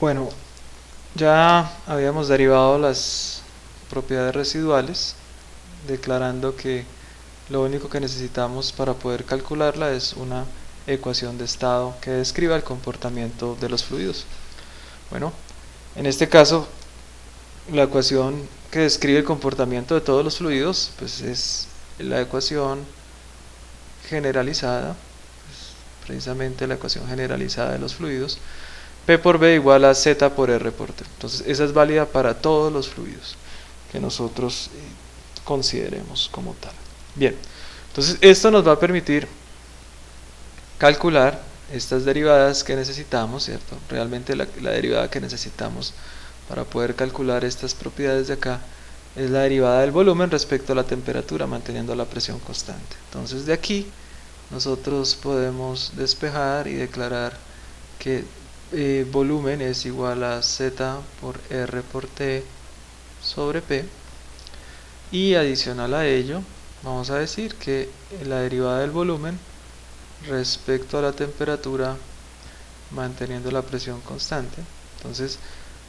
Bueno, ya habíamos derivado las propiedades residuales, declarando que lo único que necesitamos para poder calcularla es una ecuación de estado que describa el comportamiento de los fluidos. Bueno, en este caso, la ecuación que describe el comportamiento de todos los fluidos, pues es la ecuación generalizada, precisamente la ecuación generalizada de los fluidos, P por B igual a Z por R por T. Entonces esa es válida para todos los fluidos que nosotros consideremos como tal. Bien, entonces esto nos va a permitir calcular estas derivadas que necesitamos, ¿cierto? Realmente la derivada que necesitamos para poder calcular estas propiedades de acá es la derivada del volumen respecto a la temperatura, manteniendo la presión constante. Entonces de aquí nosotros podemos despejar y declarar que volumen es igual a Z por R por T sobre P, y adicional a ello vamos a decir que la derivada del volumen respecto a la temperatura manteniendo la presión constante. Entonces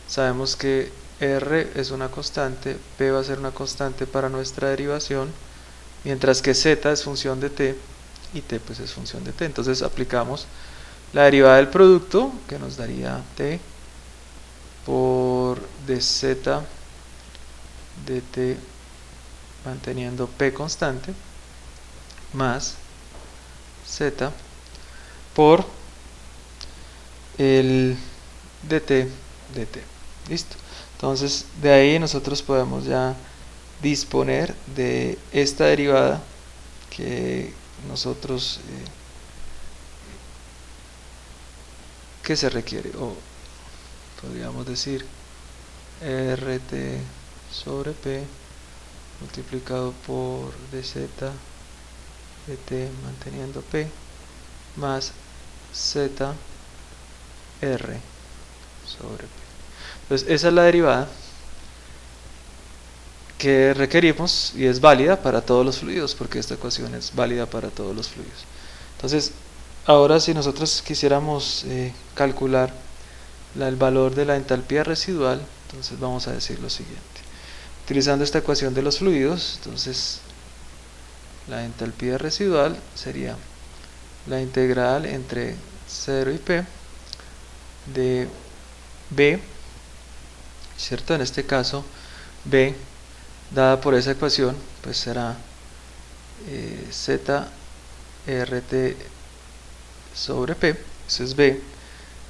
sabemos que R es una constante, P va a ser una constante para nuestra derivación, mientras que Z es función de T y T pues es función de T. Entonces aplicamos la derivada del producto, que nos daría T por dz dt manteniendo P constante, más Z por el dt dt. Listo. Entonces de ahí nosotros podemos ya disponer de esta derivada que nosotros que se requiere, o podríamos decir RT sobre P multiplicado por dz dt manteniendo P más Z R sobre P. Entonces esa es la derivada que requerimos y es válida para todos los fluidos, porque esta ecuación es válida para todos los fluidos. Entonces ahora si nosotros quisiéramos calcular el valor de la entalpía residual, entonces vamos a decir lo siguiente. Utilizando esta ecuación de los fluidos, entonces la entalpía residual sería la integral entre 0 y P de B, ¿cierto? En este caso, B, dada por esa ecuación, pues será ZRT sobre P, eso es B,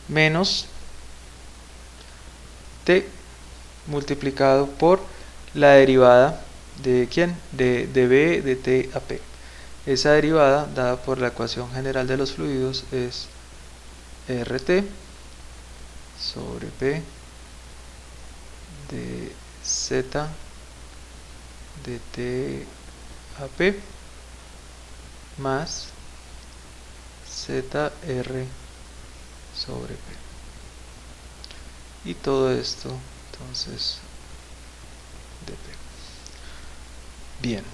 menos T multiplicado por la derivada de ¿quién? De B de T a P. Esa derivada, dada por la ecuación general de los fluidos, es RT sobre P de Z de T a P más ZR sobre P. Y todo esto, entonces, de P. Bien.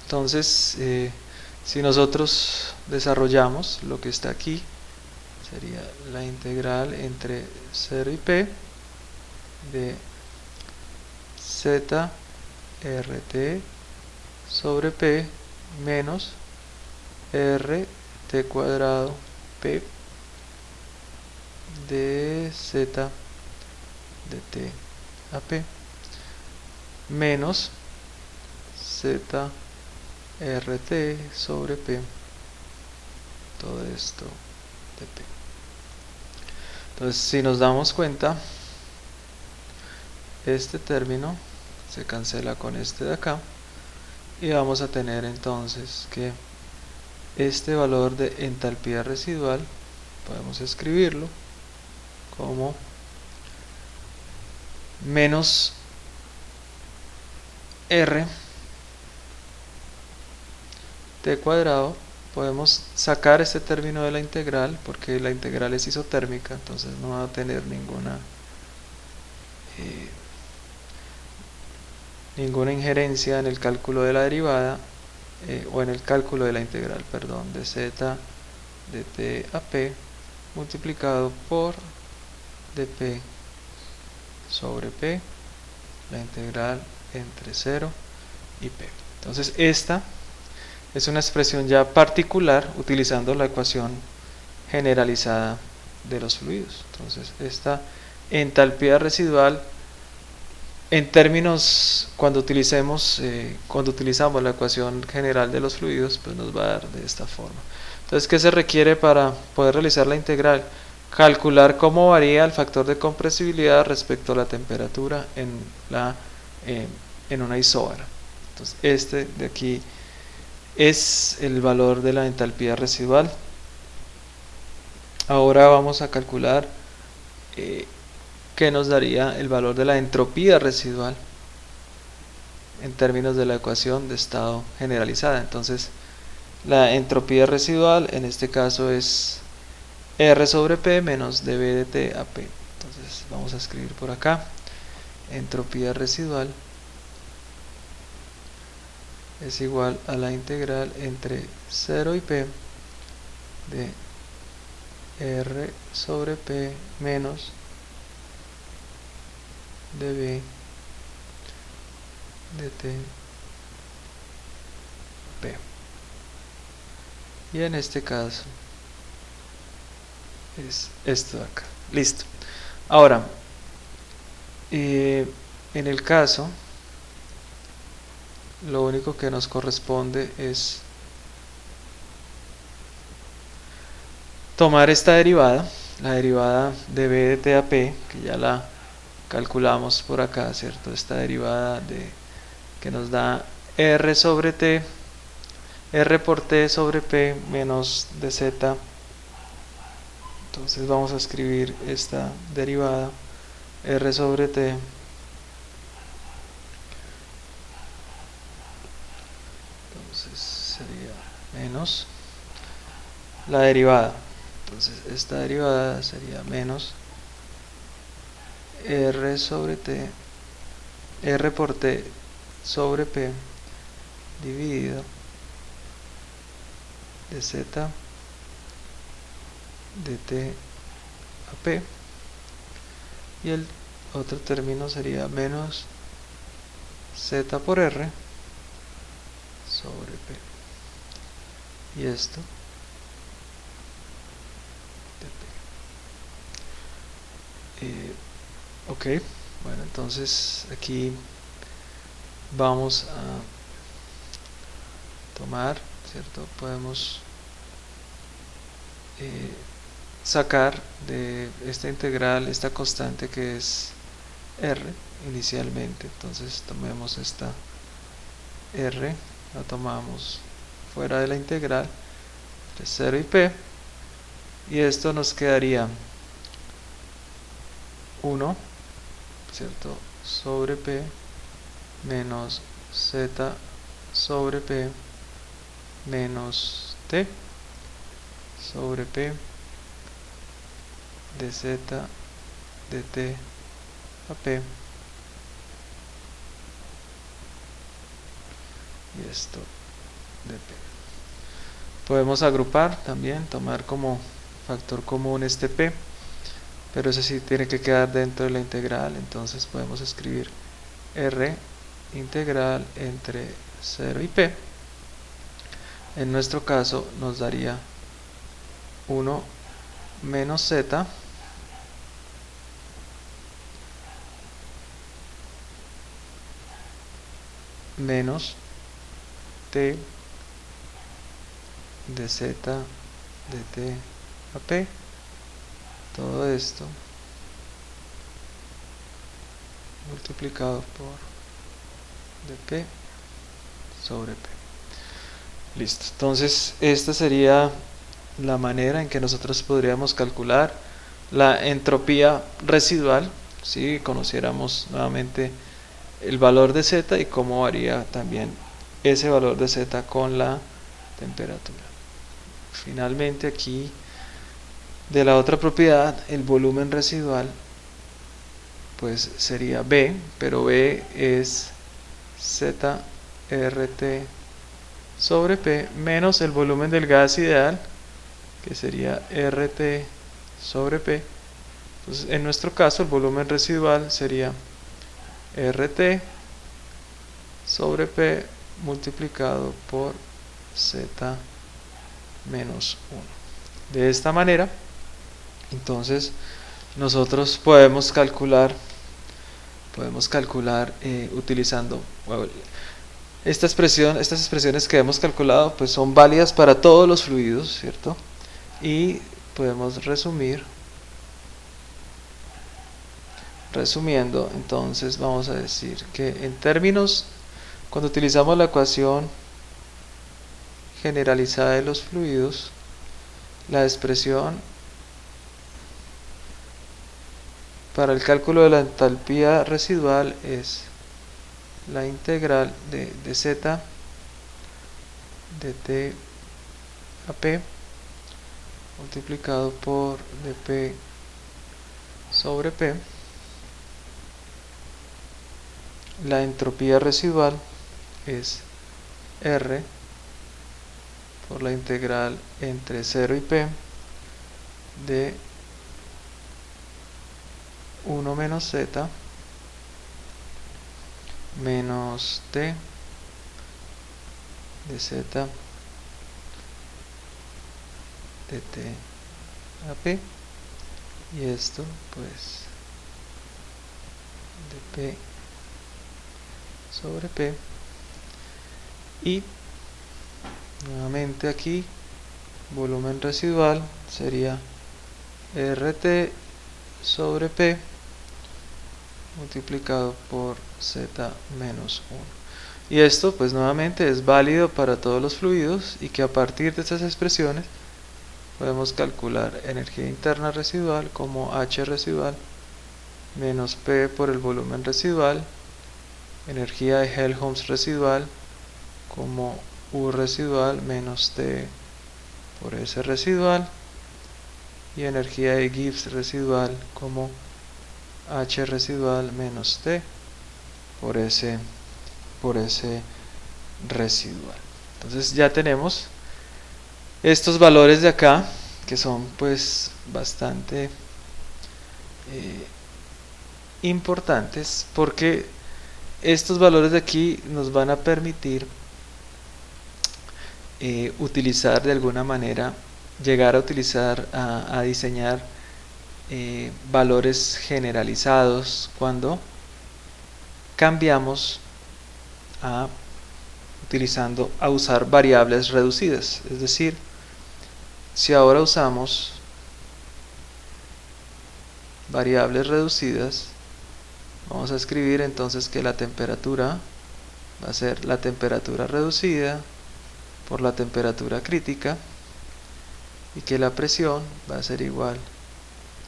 Entonces, si nosotros desarrollamos lo que está aquí, sería la integral entre 0 y P de Z RT sobre P menos RT cuadrado P de Z de T a P menos Z RT sobre P, todo esto de P. Entonces si nos damos cuenta, este término se cancela con este de acá y vamos a tener entonces que este valor de entalpía residual podemos escribirlo como menos R T cuadrado. Podemos sacar este término de la integral porque la integral es isotérmica, entonces no va a tener ninguna injerencia en el cálculo de la derivada o en el cálculo de la integral, perdón, de Z de T a P multiplicado por de P sobre P, la integral entre 0 y P. Entonces esta es una expresión ya particular utilizando la ecuación generalizada de los fluidos. Entonces esta entalpía residual, en términos, cuando utilizamos la ecuación general de los fluidos, pues nos va a dar de esta forma. Entonces, ¿qué se requiere para poder realizar la integral? Calcular cómo varía el factor de compresibilidad respecto a la temperatura en una isóbara. Entonces, este de aquí es el valor de la entalpía residual. Ahora vamos a calcular qué nos daría el valor de la entropía residual en términos de la ecuación de estado generalizada. Entonces, la entropía residual en este caso es R sobre P menos dV de T a P. Entonces, vamos a escribir por acá: entropía residual es igual a la integral entre 0 y P de R sobre P menos dV de T P. Y en este caso es esto de acá. Listo. Ahora, en el caso, lo único que nos corresponde es tomar esta derivada, la derivada de b de t a p, que ya la calculamos por acá, ¿cierto? Esta derivada que nos da r sobre t, r por t sobre p menos dz. Entonces vamos a escribir esta derivada, r sobre t entonces sería menos la derivada. Entonces esta derivada sería menos r sobre t, r por t sobre p dividido de z de t a p, y el otro término sería menos z por r sobre p, y esto de p. Ok, bueno, entonces aquí vamos a tomar, ¿cierto? Podemos sacar de esta integral esta constante que es r inicialmente. Entonces tomemos esta r, la tomamos fuera de la integral entre 0 y p, y esto nos quedaría 1, ¿cierto?, sobre p menos z sobre p menos t sobre p de z de t a p, y esto de p. Podemos agrupar también, tomar como factor común este p, pero ese sí tiene que quedar dentro de la integral. Entonces podemos escribir r integral entre 0 y p. En nuestro caso nos daría 1 menos z menos t de z de t a p, todo esto multiplicado por dp sobre p. Listo. Entonces esta sería la manera en que nosotros podríamos calcular la entropía residual si conociéramos nuevamente el valor de z y cómo varía también ese valor de z con la temperatura. Finalmente, aquí de la otra propiedad, el volumen residual, pues sería B, pero B es ZRT sobre P menos el volumen del gas ideal, que sería RT sobre P, Entonces, en nuestro caso, el volumen residual sería RT sobre P multiplicado por Z menos 1. De esta manera, entonces, nosotros podemos calcular utilizando estas expresiones que hemos calculado, pues son válidas para todos los fluidos, ¿cierto? Y podemos resumiendo, entonces vamos a decir que en términos, cuando utilizamos la ecuación generalizada de los fluidos, la expresión para el cálculo de la entalpía residual es la integral de z de t a p multiplicado por dp sobre p. La entropía residual es R por la integral entre 0 y P de 1 menos Z menos T de Z de T a P, y esto pues de P sobre P, y nuevamente aquí volumen residual sería RT sobre P multiplicado por Z menos 1. Y esto pues nuevamente es válido para todos los fluidos, y que a partir de estas expresiones podemos calcular energía interna residual como H residual menos P por el volumen residual, energía de Helmholtz residual como U residual menos T por S residual, y energía de Gibbs residual como H residual menos T por S residual. Entonces ya tenemos estos valores de acá, que son pues bastante importantes, porque estos valores de aquí nos van a permitir utilizar de alguna manera, llegar a utilizar, a diseñar valores generalizados cuando cambiamos a usar variables reducidas. Es decir, si ahora usamos variables reducidas, vamos a escribir entonces que la temperatura va a ser la temperatura reducida por la temperatura crítica, y que la presión va a ser igual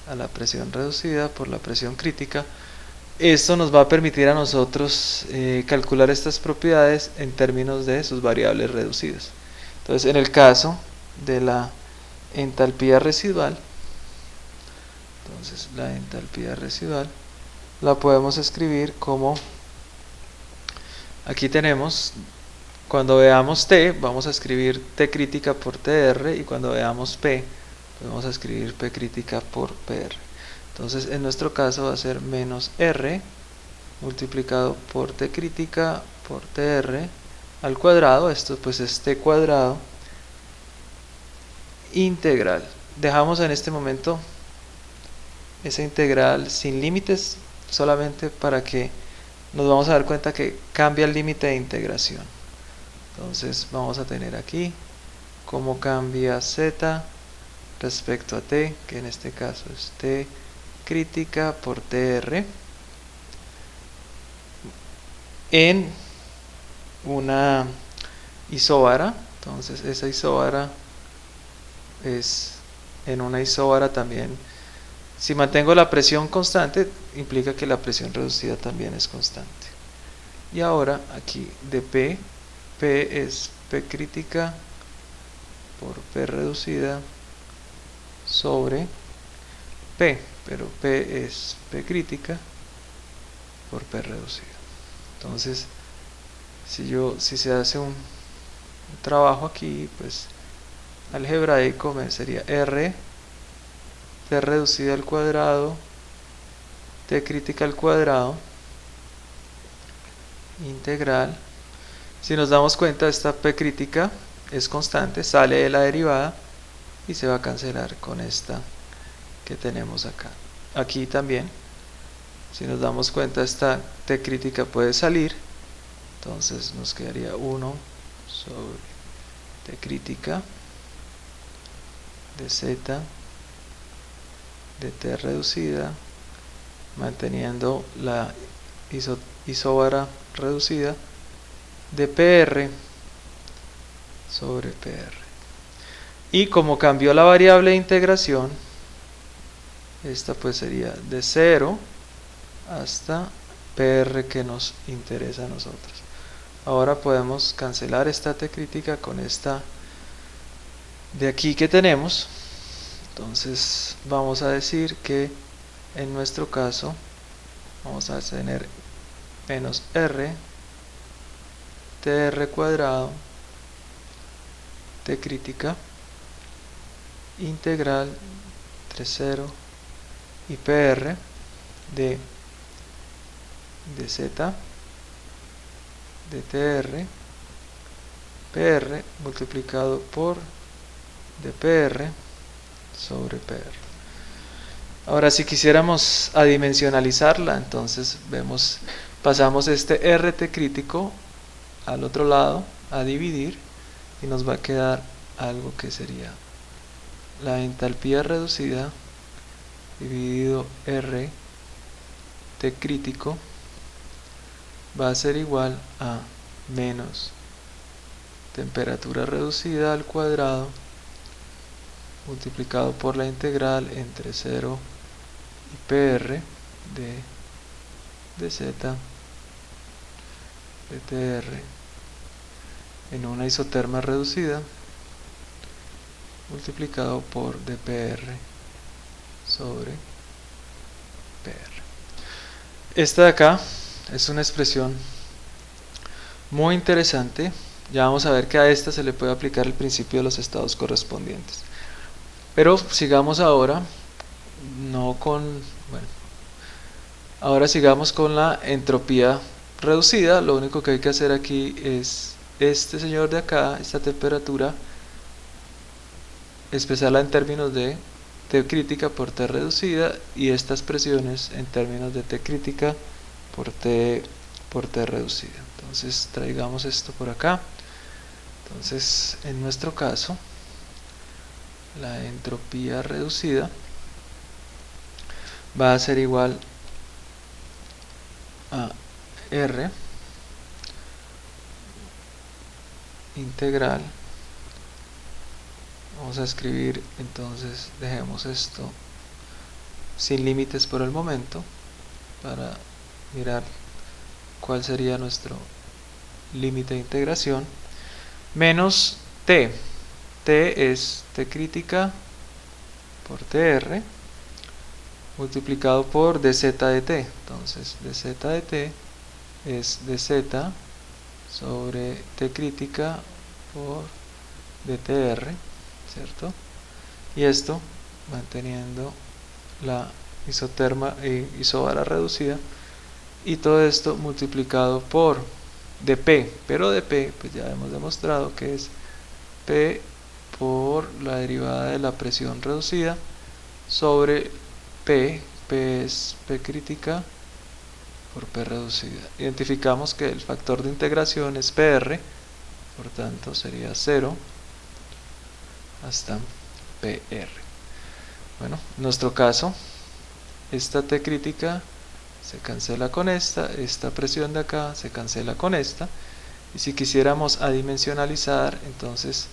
a la presión reducida por la presión crítica. Esto nos va a permitir a nosotros calcular estas propiedades en términos de sus variables reducidas. Entonces, en el caso de la entalpía residual, entonces la entalpía residual la podemos escribir como, aquí tenemos, cuando veamos T, vamos a escribir T crítica por TR, y cuando veamos P, vamos a escribir P crítica por PR. Entonces, en nuestro caso va a ser menos R multiplicado por T crítica por TR al cuadrado, esto pues es T cuadrado, integral. Dejamos en este momento esa integral sin límites, solamente para que nos vamos a dar cuenta que cambia el límite de integración. Entonces vamos a tener aquí cómo cambia Z respecto a T, que en este caso es T crítica por TR, en una isóbara. Entonces esa isóbara es en una isóbara también. Si mantengo la presión constante, implica que la presión reducida también es constante. Y ahora aquí de P es P crítica por P reducida sobre P, pero P es P crítica por P reducida. Entonces, si se hace un trabajo aquí, pues algebraico, me sería R t reducida al cuadrado, t crítica al cuadrado, integral. Si nos damos cuenta, esta p crítica es constante, sale de la derivada y se va a cancelar con esta que tenemos acá. Aquí también, si nos damos cuenta, esta t crítica puede salir, entonces nos quedaría 1 sobre t crítica de z de t reducida, manteniendo la isóbara reducida, de PR sobre PR. Y como cambió la variable de integración, esta pues sería de 0 hasta PR que nos interesa a nosotros. Ahora podemos cancelar esta t crítica con esta de aquí que tenemos. Entonces vamos a decir que en nuestro caso vamos a tener menos r tr cuadrado t crítica integral entre 0 y PR de z de tr PR multiplicado por dpr sobre PR. Ahora si quisiéramos adimensionalizarla, entonces vemos, pasamos este RT crítico al otro lado a dividir y nos va a quedar algo que sería la entalpía reducida dividido R T crítico va a ser igual a menos temperatura reducida al cuadrado multiplicado por la integral entre 0 y PR de z de tr en una isoterma reducida multiplicado por dpr sobre PR. Esta de acá es una expresión muy interesante. Ya vamos a ver que a esta se le puede aplicar el principio de los estados correspondientes. Pero sigamos ahora, ahora sigamos con la entropía reducida. Lo único que hay que hacer aquí es este señor de acá, esta temperatura, expresarla en términos de T crítica por T reducida y estas presiones en términos de T crítica por T reducida. Entonces traigamos esto por acá. Entonces en nuestro caso la entropía reducida va a ser igual a R integral. Vamos a escribir, entonces dejemos esto sin límites por el momento para mirar cuál sería nuestro límite de integración, menos t. T es t crítica por tr multiplicado por dz de t. Entonces dz de t es dz sobre t crítica por dtr, ¿cierto? Y esto manteniendo la isóbara reducida, y todo esto multiplicado por dp, pero dp pues ya hemos demostrado que es p por la derivada de la presión reducida sobre p es p crítica por p reducida. Identificamos que el factor de integración es PR, por tanto sería 0 hasta PR. Bueno, en nuestro caso, esta T crítica se cancela con esta presión de acá se cancela con esta, y si quisiéramos adimensionalizar, entonces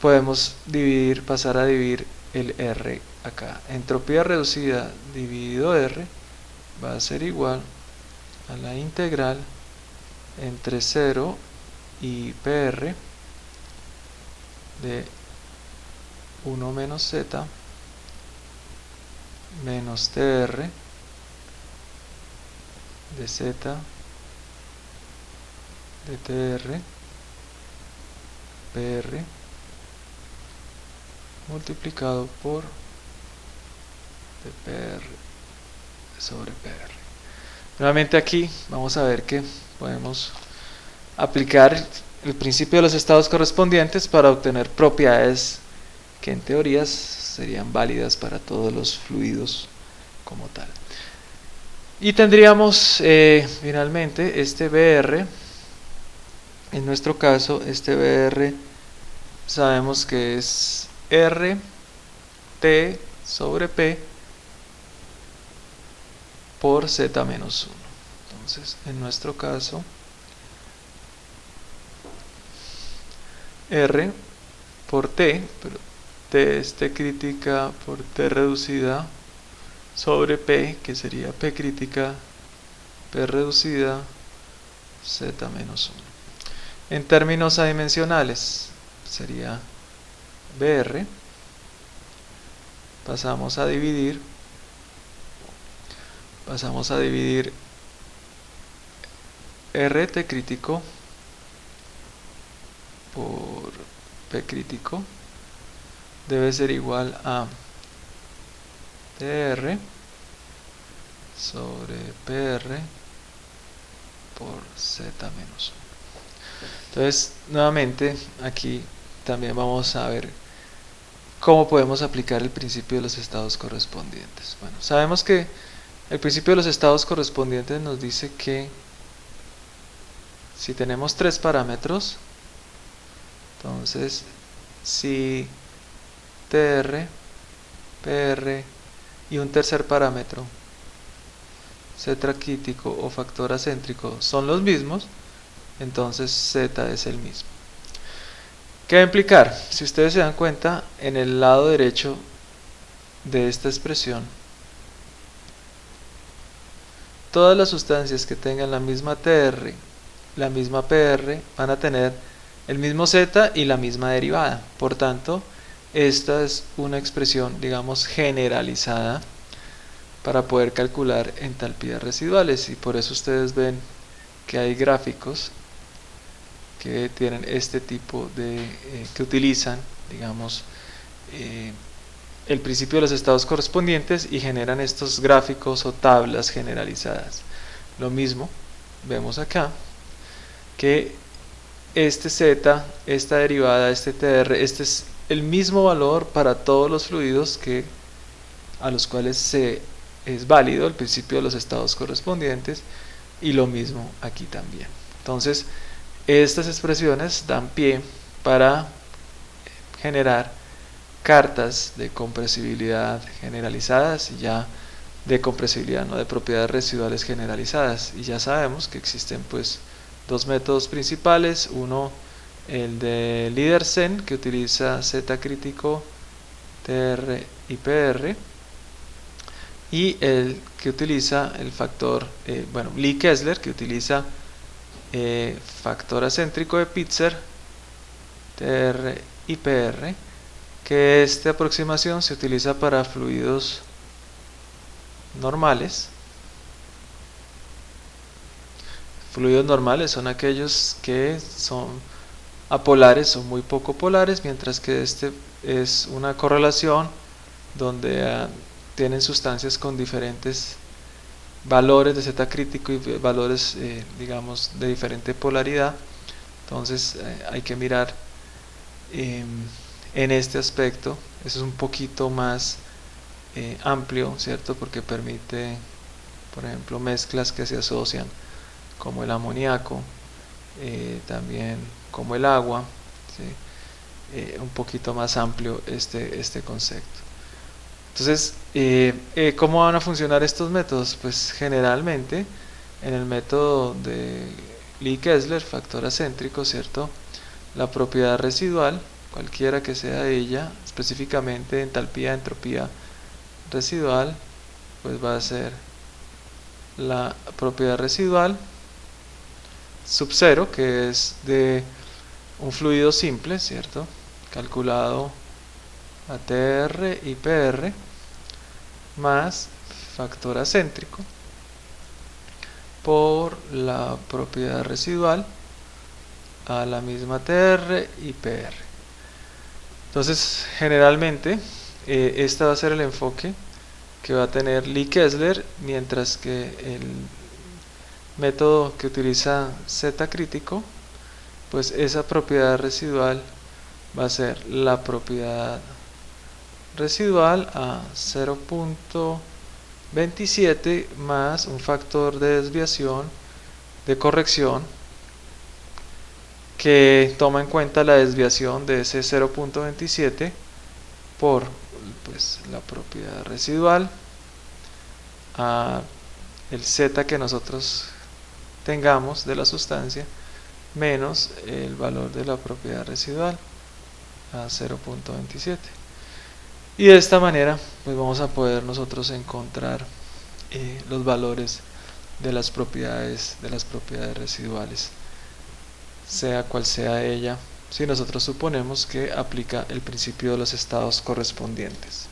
podemos pasar a dividir el R acá. Entropía reducida dividido R va a ser igual a la integral entre 0 y PR de 1 menos z menos tr de z de tr PR multiplicado por de PR sobre PR. Nuevamente aquí vamos a ver que podemos aplicar el principio de los estados correspondientes para obtener propiedades que en teoría serían válidas para todos los fluidos como tal. Y tendríamos finalmente este BR. En nuestro caso, este BR sabemos que es R T sobre P por Z menos 1. Entonces, en nuestro caso, R por T, pero T es T crítica por T reducida sobre P, que sería P crítica, P reducida, Z menos 1. En términos adimensionales, sería BR, pasamos a dividir RT crítico por P crítico, debe ser igual a TR sobre PR por Z menos 1. Entonces, nuevamente, aquí también vamos a ver cómo podemos aplicar el principio de los estados correspondientes. Bueno, sabemos que el principio de los estados correspondientes nos dice que si tenemos tres parámetros, entonces si TR, PR y un tercer parámetro, Z crítico o factor acéntrico, son los mismos, entonces Z es el mismo. ¿Qué va a implicar? Si ustedes se dan cuenta, en el lado derecho de esta expresión, todas las sustancias que tengan la misma TR, la misma PR, van a tener el mismo Z y la misma derivada. Por tanto, esta es una expresión, digamos, generalizada para poder calcular entalpías residuales, y por eso ustedes ven que hay gráficos que tienen este tipo de que utilizan, digamos, el principio de los estados correspondientes y generan estos gráficos o tablas generalizadas. Lo mismo vemos acá, que este Z, esta derivada, este TR, este es el mismo valor para todos los fluidos a los cuales es válido el principio de los estados correspondientes, y lo mismo aquí también. Entonces, estas expresiones dan pie para generar cartas de compresibilidad generalizadas, y ya de compresibilidad, no de propiedades residuales generalizadas. Y ya sabemos que existen pues dos métodos principales: uno, el de Lydersen, que utiliza Z crítico, TR y PR, y el que utiliza el factor, Lee Kessler, que utiliza factor acéntrico de Pitzer, TR y PR, que esta aproximación se utiliza para fluidos normales. Fluidos normales son aquellos que son apolares o muy poco polares, mientras que este es una correlación donde tienen sustancias con diferentes valores de Z crítico y valores, digamos, de diferente polaridad. Entonces hay que mirar en este aspecto. Eso es un poquito más amplio, ¿cierto? Porque permite, por ejemplo, mezclas que se asocian, como el amoníaco, también como el agua, ¿sí? Un poquito más amplio este concepto. Entonces, ¿cómo van a funcionar estos métodos? Pues generalmente en el método de Lee Kessler, factor acéntrico, ¿cierto? La propiedad residual, cualquiera que sea ella, específicamente entalpía, entropía residual, pues va a ser la propiedad residual sub 0, que es de un fluido simple, ¿cierto? Calculado a TR y PR más factor acéntrico por la propiedad residual a la misma TR y PR. Entonces, generalmente este va a ser el enfoque que va a tener Lee Kessler, mientras que el método que utiliza Z crítico, pues esa propiedad residual va a ser la propiedad residual a 0.27 más un factor de desviación de corrección que toma en cuenta la desviación de ese 0.27 por pues, la propiedad residual a el Z que nosotros tengamos de la sustancia menos el valor de la propiedad residual a 0.27. Y de esta manera pues vamos a poder nosotros encontrar los valores de las propiedades residuales, sea cual sea ella, si nosotros suponemos que aplica el principio de los estados correspondientes.